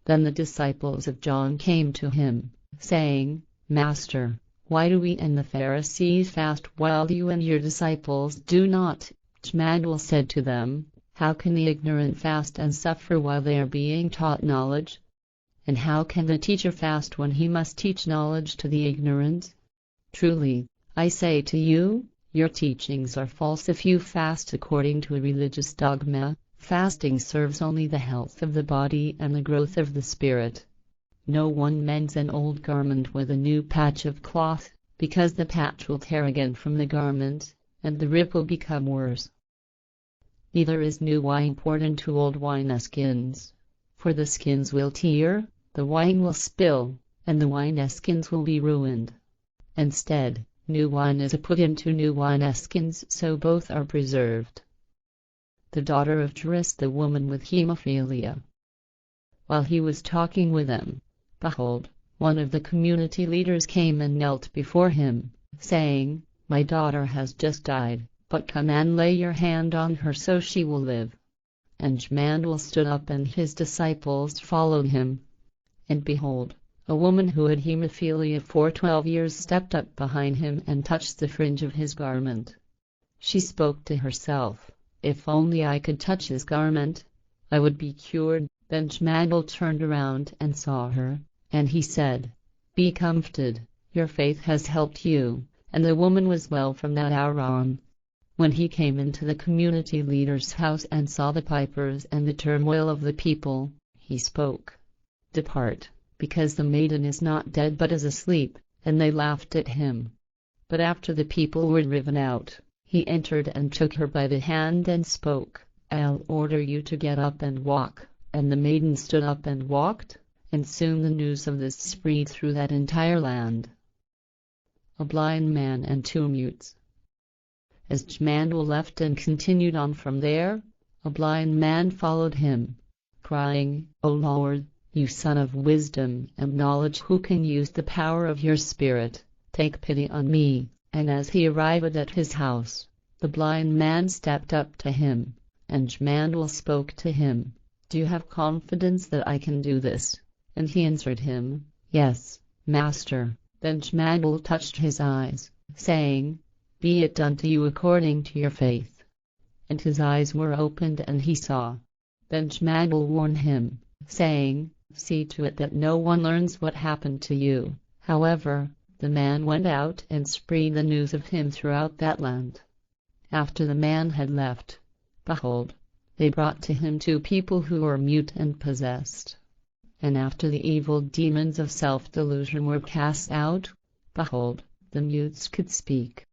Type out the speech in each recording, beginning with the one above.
Then the disciples of John came to him, saying, Master, why do we and the Pharisees fast while you and your disciples do not? Jmmanuel said to them, How can the ignorant fast and suffer while they are being taught knowledge? And how can the teacher fast when he must teach knowledge to the ignorant? Truly, I say to you, your teachings are false if you fast according to a religious dogma. Fasting serves only the health of the body and the growth of the spirit. No one mends an old garment with a new patch of cloth, because the patch will tear again from the garment, and the rip will become worse. Neither is new wine poured into old wineskins, for the skins will tear, the wine will spill, and the wineskins will be ruined. Instead, new wine is put into new wineskins, so both are preserved. The daughter of Jairus, the woman with hemophilia. While he was talking with them, behold, one of the community leaders came and knelt before him, saying, My daughter has just died, but come and lay your hand on her so she will live. And Jmmanuel stood up and his disciples followed him. And behold, a woman who had hemophilia for 12 years stepped up behind him and touched the fringe of his garment. She spoke to herself, If only I could touch his garment, I would be cured. Then Jmmanuel turned around and saw her, and he said, Be comforted, your faith has helped you. And the woman was well from that hour on. When he came into the community leader's house and saw the pipers and the turmoil of the people, he spoke, Depart, because the maiden is not dead but is asleep. And they laughed at him. But after the people were driven out, he entered and took her by the hand and spoke, I'll order you to get up and walk. And the maiden stood up and walked, and soon the news of this spread through that entire land. A blind man and 2 mutes. As Jmmanuel left and continued on from there, a blind man followed him, crying, O Lord, you Son of wisdom and knowledge, who can use the power of your Spirit, take pity on me. And as he arrived at his house, the blind man stepped up to him, and Jmmanuel spoke to him, Do you have confidence that I can do this? And he answered him, Yes, Master. Then Jmmanuel touched his eyes, saying, Be it done to you according to your faith. And his eyes were opened and he saw. Then Jmmanuel warned him, saying, See to it that no one learns what happened to you. However, the man went out and spread the news of him throughout that land. After the man had left, behold, they brought to him 2 people who were mute and possessed. And after the evil demons of self-delusion were cast out, behold, the mutes could speak.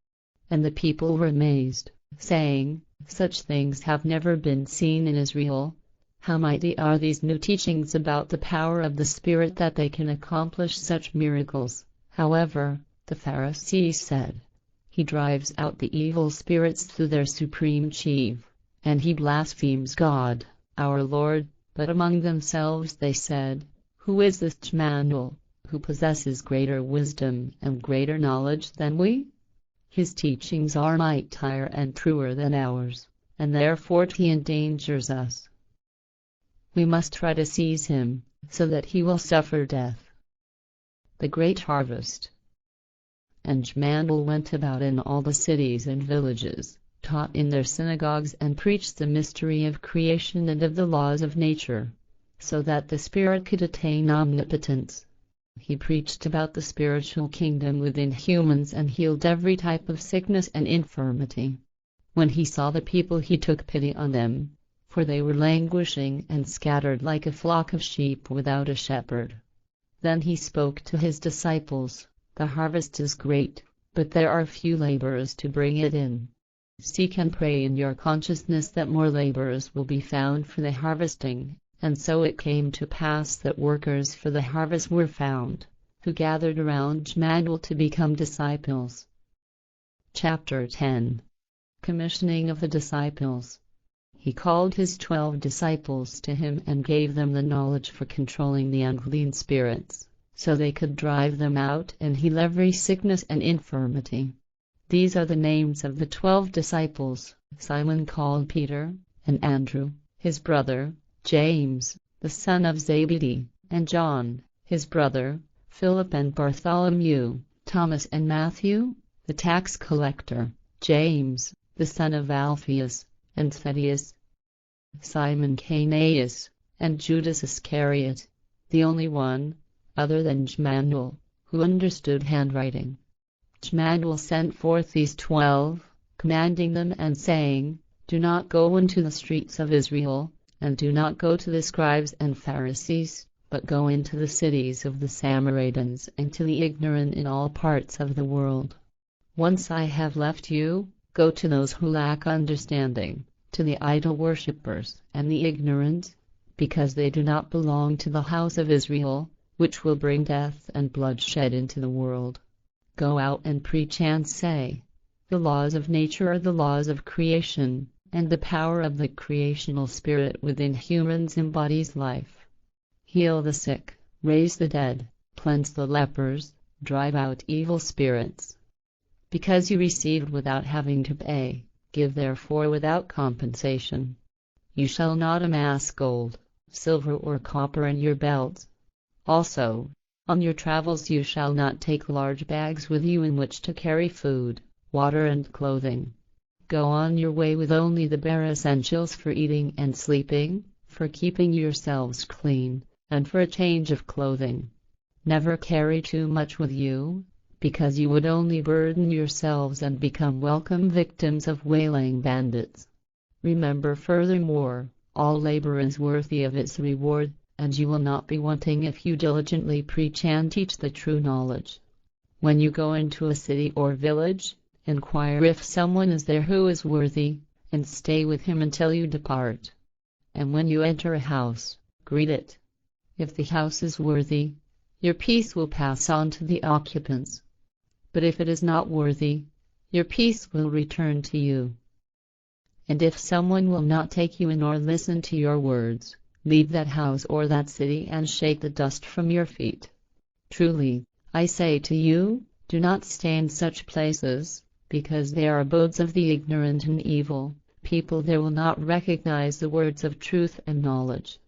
And the people were amazed, saying, Such things have never been seen in Israel. How mighty are these new teachings about the power of the Spirit that they can accomplish such miracles. However, the Pharisees said, He drives out the evil spirits through their supreme chief, and he blasphemes God, our Lord. But among themselves they said, Who is this Jmmanuel, who possesses greater wisdom and greater knowledge than we? His teachings are mightier and truer than ours, and therefore he endangers us. We must try to seize him, so that he will suffer death. The Great Harvest. And Jmmanuel went about in all the cities and villages, taught in their synagogues and preached the mystery of creation and of the laws of nature, so that the Spirit could attain omnipotence. He preached about the spiritual kingdom within humans and healed every type of sickness and infirmity. When he saw the people, he took pity on them, for they were languishing and scattered like a flock of sheep without a shepherd. Then he spoke to his disciples, The harvest is great, but there are few laborers to bring it in. Seek and pray in your consciousness that more laborers will be found for the harvesting. And so it came to pass that workers for the harvest were found, who gathered around Jmmanuel to become disciples. Chapter 10. Commissioning of the disciples. He called his 12 disciples to him and gave them the knowledge for controlling the unclean spirits, so they could drive them out and heal every sickness and infirmity. These are the names of the 12 disciples: Simon called Peter, and Andrew, his brother, James, the son of Zebedee, and John, his brother, Philip and Bartholomew, Thomas and Matthew, the tax collector, James, the son of Alphaeus, and Thaddeus, Simon Canaeus, and Judas Iscariot, the only one, other than Jmmanuel, who understood handwriting. Jmmanuel sent forth these 12, commanding them and saying, Do not go into the streets of Israel, and do not go to the scribes and Pharisees, but go into the cities of the Samaritans and to the ignorant in all parts of the world. Once I have left you, go to those who lack understanding, to the idol worshippers and the ignorant, because they do not belong to the house of Israel, which will bring death and bloodshed into the world. Go out and preach and say, The laws of nature are the laws of creation, and the power of the creational spirit within humans embodies life. Heal the sick, raise the dead, cleanse the lepers, drive out evil spirits. Because you received without having to pay, give therefore without compensation. You shall not amass gold, silver or copper in your belts. Also, on your travels you shall not take large bags with you in which to carry food, water and clothing. Go on your way with only the bare essentials for eating and sleeping, for keeping yourselves clean, and for a change of clothing. Never carry too much with you, because you would only burden yourselves and become welcome victims of waylaying bandits. Remember furthermore, all labor is worthy of its reward, and you will not be wanting if you diligently preach and teach the true knowledge. When you go into a city or village, inquire if someone is there who is worthy, and stay with him until you depart. And when you enter a house, greet it. If the house is worthy, your peace will pass on to the occupants. But if it is not worthy, your peace will return to you. And if someone will not take you in or listen to your words, leave that house or that city and shake the dust from your feet. Truly, I say to you, do not stay in such places, because they are abodes of the ignorant and evil. People there will not recognize the words of truth and knowledge.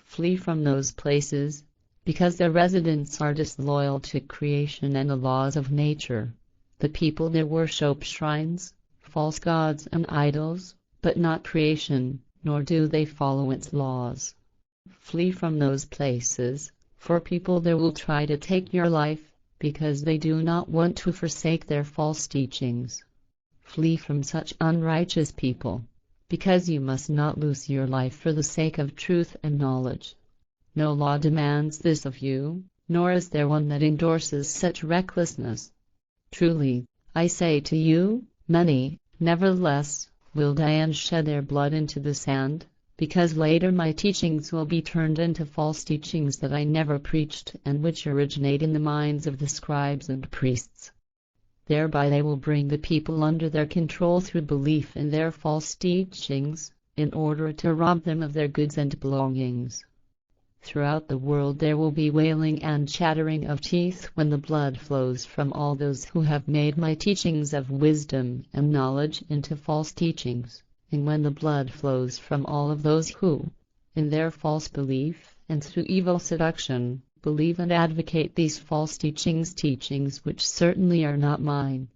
Flee from those places, because their residents are disloyal to creation and the laws of nature. The people there worship shrines, false gods and idols, but not creation, nor do they follow its laws. Flee from those places, for people there will try to take your life, because they do not want to forsake their false teachings. Flee from such unrighteous people, because you must not lose your life for the sake of truth and knowledge. No law demands this of you, nor is there one that endorses such recklessness. Truly, I say to you, many, nevertheless, will die and shed their blood into the sand, because later my teachings will be turned into false teachings that I never preached and which originate in the minds of the scribes and priests. Thereby they will bring the people under their control through belief in their false teachings, in order to rob them of their goods and belongings. Throughout the world there will be wailing and chattering of teeth when the blood flows from all those who have made my teachings of wisdom and knowledge into false teachings, and when the blood flows from all of those who, in their false belief and through evil seduction, believe and advocate these false teachings which certainly are not mine.